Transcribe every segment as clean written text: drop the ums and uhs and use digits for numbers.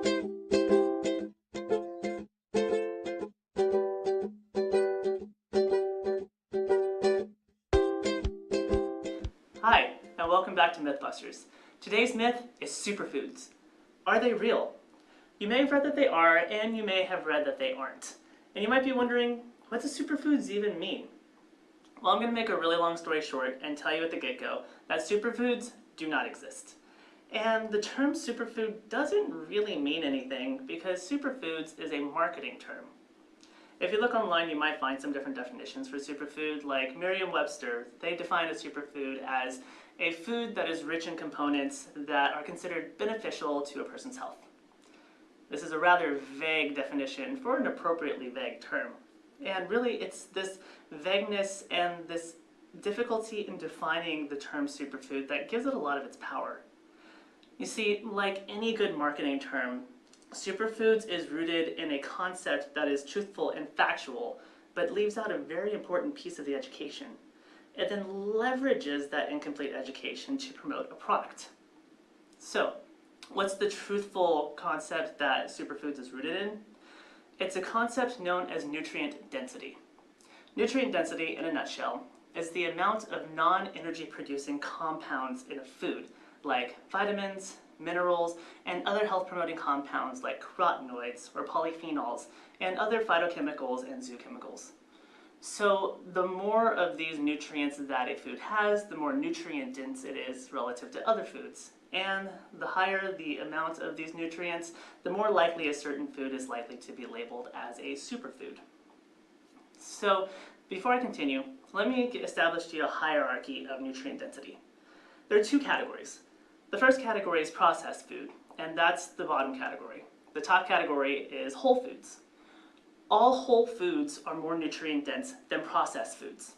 Hi, and welcome back to MythBusters. Today's myth is superfoods. Are they real? You may have read that they are, and you may have read that they aren't. And you might be wondering, what does superfoods even mean? Well, I'm going to make a really long story short and tell you at the get-go that superfoods do not exist. And the term superfood doesn't really mean anything because superfoods is a marketing term. If you look online, you might find some different definitions for superfood, like Merriam-Webster. They define a superfood as a food that is rich in components that are considered beneficial to a person's health. This is a rather vague definition for an appropriately vague term. And really, it's this vagueness and this difficulty in defining the term superfood that gives it a lot of its power. You see, like any good marketing term, superfoods is rooted in a concept that is truthful and factual, but leaves out a very important piece of the education. It then leverages that incomplete education to promote a product. So, what's the truthful concept that superfoods is rooted in? It's a concept known as nutrient density. Nutrient density, in a nutshell, is the amount of non-energy producing compounds in a food, like vitamins, minerals, and other health-promoting compounds like carotenoids or polyphenols, and other phytochemicals and zoochemicals. So the more of these nutrients that a food has, the more nutrient dense it is relative to other foods. And the higher the amount of these nutrients, the more likely a certain food is likely to be labeled as a superfood. So before I continue, let me establish to you a hierarchy of nutrient density. There are two categories. The first category is processed food, and that's the bottom category. The top category is whole foods. All whole foods are more nutrient dense than processed foods.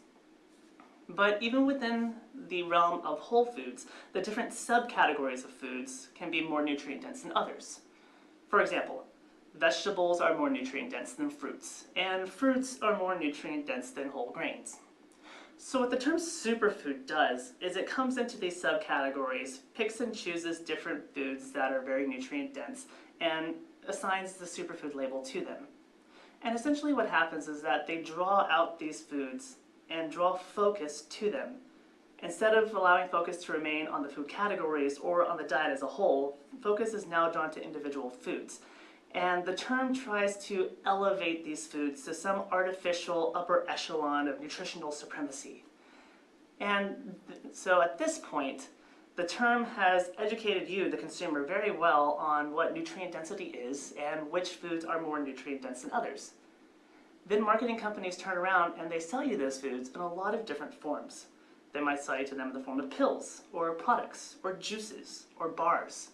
But even within the realm of whole foods, the different subcategories of foods can be more nutrient dense than others. For example, vegetables are more nutrient dense than fruits, and fruits are more nutrient dense than whole grains. So what the term superfood does is it comes into these subcategories, picks and chooses different foods that are very nutrient dense, and assigns the superfood label to them. And essentially what happens is that they draw out these foods and draw focus to them. Instead of allowing focus to remain on the food categories or on the diet as a whole, focus is now drawn to individual foods. And the term tries to elevate these foods to some artificial upper echelon of nutritional supremacy. And so at this point, the term has educated you, the consumer, very well on what nutrient density is and which foods are more nutrient dense than others. Then marketing companies turn around and they sell you those foods in a lot of different forms. They might sell you to them in the form of pills, or products, or juices, or bars.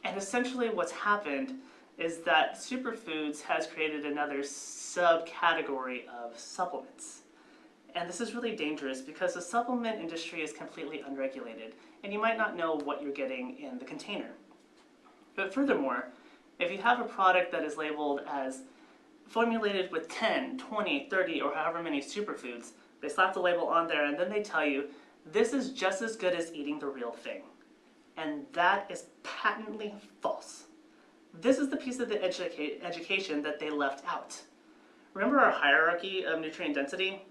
And essentially what's happened is that superfoods has created another subcategory of supplements. And this is really dangerous because the supplement industry is completely unregulated, and you might not know what you're getting in the container. But furthermore, if you have a product that is labeled as formulated with 10, 20, 30, or however many superfoods, they slap the label on there and then they tell you, this is just as good as eating the real thing. And that is patently false. This is the piece of the education that they left out. Remember our hierarchy of nutrient density?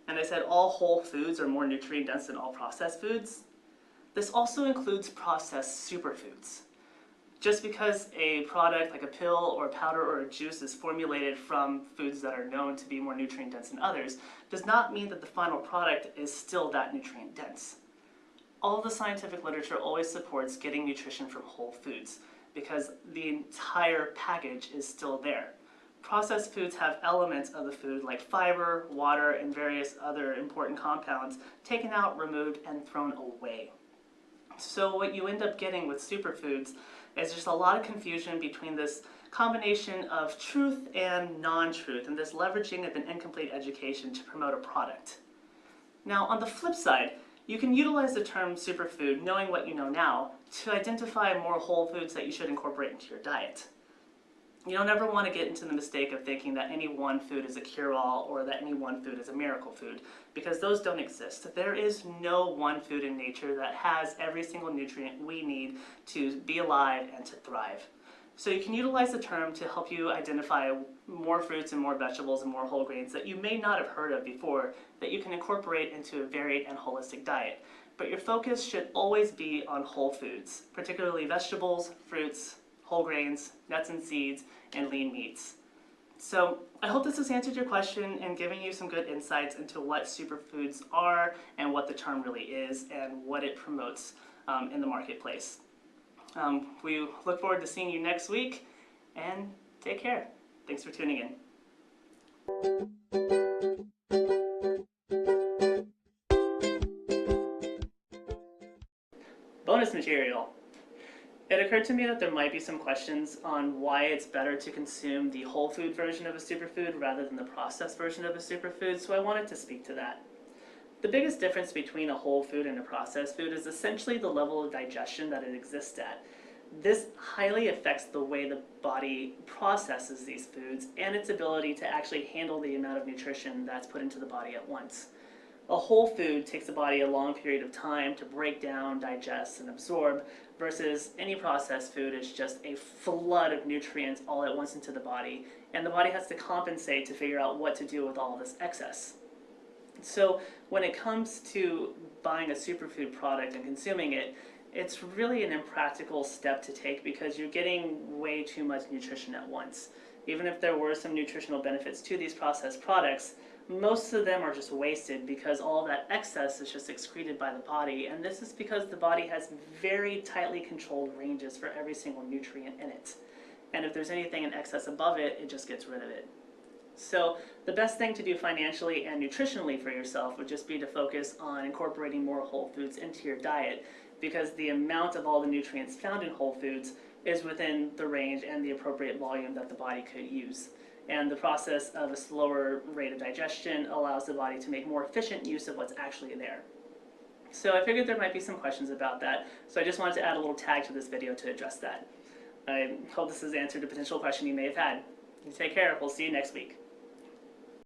And I said all whole foods are more nutrient dense than all processed foods? This also includes processed superfoods. Just because a product like a pill or a powder or a juice is formulated from foods that are known to be more nutrient dense than others does not mean that the final product is still that nutrient dense. All the scientific literature always supports getting nutrition from whole foods, because the entire package is still there. Processed foods have elements of the food like fiber, water, and various other important compounds taken out, removed, and thrown away. So what you end up getting with superfoods is just a lot of confusion between this combination of truth and non-truth, and this leveraging of an incomplete education to promote a product. Now, on the flip side, you can utilize the term superfood, knowing what you know now, to identify more whole foods that you should incorporate into your diet. You don't ever want to get into the mistake of thinking that any one food is a cure-all or that any one food is a miracle food, because those don't exist. There is no one food in nature that has every single nutrient we need to be alive and to thrive. So you can utilize the term to help you identify more fruits and more vegetables and more whole grains that you may not have heard of before that you can incorporate into a varied and holistic diet. But your focus should always be on whole foods, particularly vegetables, fruits, whole grains, nuts and seeds, and lean meats. So I hope this has answered your question and given you some good insights into what superfoods are and what the term really is and what it promotes in the marketplace. We look forward to seeing you next week, and take care. Thanks for tuning in. Bonus material. It occurred to me that there might be some questions on why it's better to consume the whole food version of a superfood rather than the processed version of a superfood, so I wanted to speak to that. The biggest difference between a whole food and a processed food is essentially the level of digestion that it exists at. This highly affects the way the body processes these foods and its ability to actually handle the amount of nutrition that's put into the body at once. A whole food takes the body a long period of time to break down, digest, and absorb, versus any processed food is just a flood of nutrients all at once into the body, and the body has to compensate to figure out what to do with all this excess. So when it comes to buying a superfood product and consuming it, it's really an impractical step to take because you're getting way too much nutrition at once. Even if there were some nutritional benefits to these processed products, most of them are just wasted because all that excess is just excreted by the body, and this is because the body has very tightly controlled ranges for every single nutrient in it. And if there's anything in excess above it, it just gets rid of it. So the best thing to do financially and nutritionally for yourself would just be to focus on incorporating more whole foods into your diet, because the amount of all the nutrients found in whole foods is within the range and the appropriate volume that the body could use. And the process of a slower rate of digestion allows the body to make more efficient use of what's actually there. So I figured there might be some questions about that, so I just wanted to add a little tag to this video to address that. I hope this has answered a potential question you may have had. You take care. We'll see you next week.